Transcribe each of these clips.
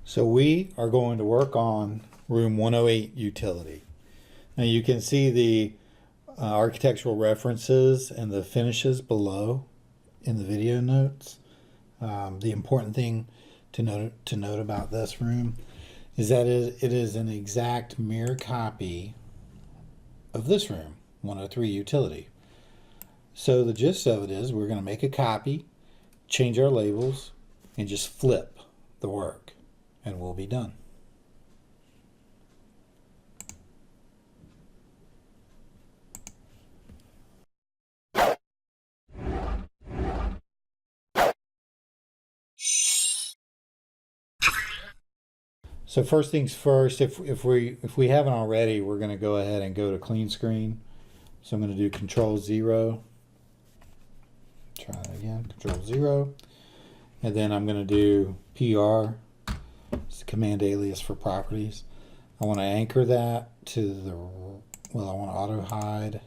So we are going to work on room 108 utility. Now you can see the architectural references and the finishes below in the video notes. The important thing to note about this room is that it is an exact mirror copy of this room, 103 utility. So the gist of it is we're going to make a copy, change our labels, and just flip the work, and we'll be done. So first things first, if we haven't already, we're going to go ahead and go to clean screen. So I'm going to do Control-0. Try that again, Control-0. And then I'm going to do PR. It's the command alias for properties. I want to anchor that to the, well, I want to auto hide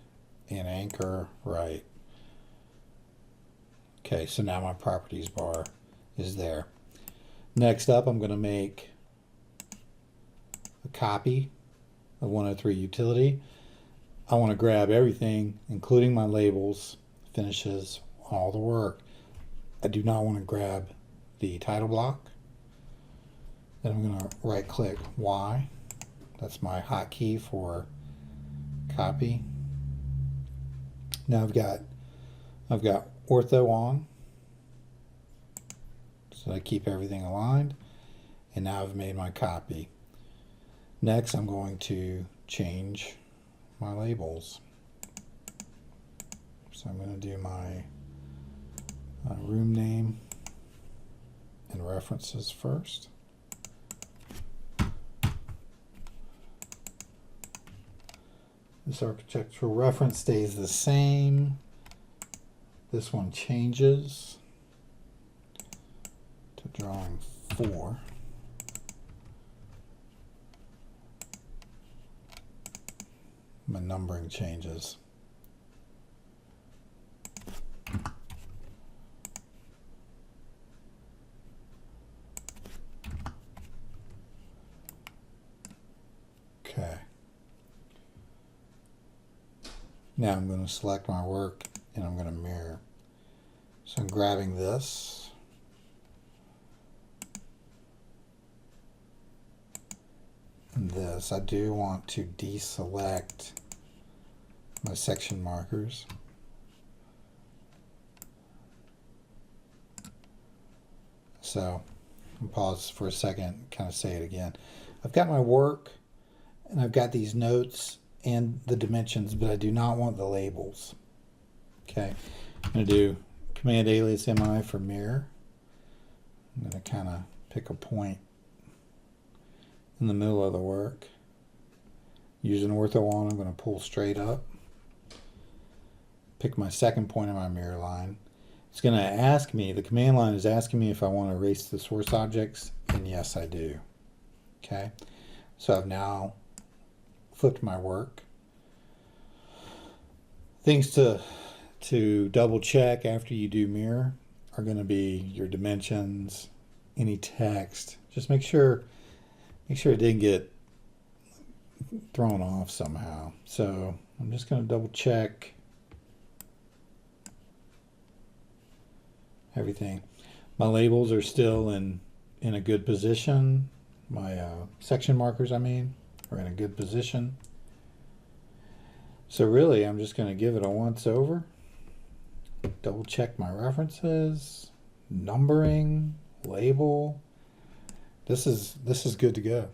and anchor right. Okay, so now my properties bar is there. Next up, I'm going to make a copy of 103 utility. I want to grab everything, including my labels, finishes, all the work. I do not want to grab the title block. Then I'm going to right click Y. That's my hotkey for copy. Now I've got ortho on, so I keep everything aligned. And now I've made my copy. Next, I'm going to change my labels. So I'm going to do my room name and references first. This architectural reference stays the same. This one changes to drawing 4. My numbering changes. Okay. Now I'm going to select my work and I'm going to mirror. So I'm grabbing this. And this. I do want to deselect my section markers. So I'll pause for a second, kind of say it again. I've got my work and I've got these notes and the dimensions, but I do not want the labels. Okay, I'm going to do command alias MI for mirror. I'm going to kind of pick a point in the middle of the work. Using ortho on, I'm going to pull straight up. Pick my second point in my mirror line. It's going to ask me, the command line is asking me if I want to erase the source objects, and yes I do. Okay, so I've now flipped my work. Things to double check after you do mirror are going to be your dimensions, any text. Just make sure it didn't get thrown off somehow. So I'm just going to double check everything. My labels are still in a good position. My section markers, I mean, are in a good position. So really, I'm just going to give it a once over. Double check my references, numbering, label. This is good to go.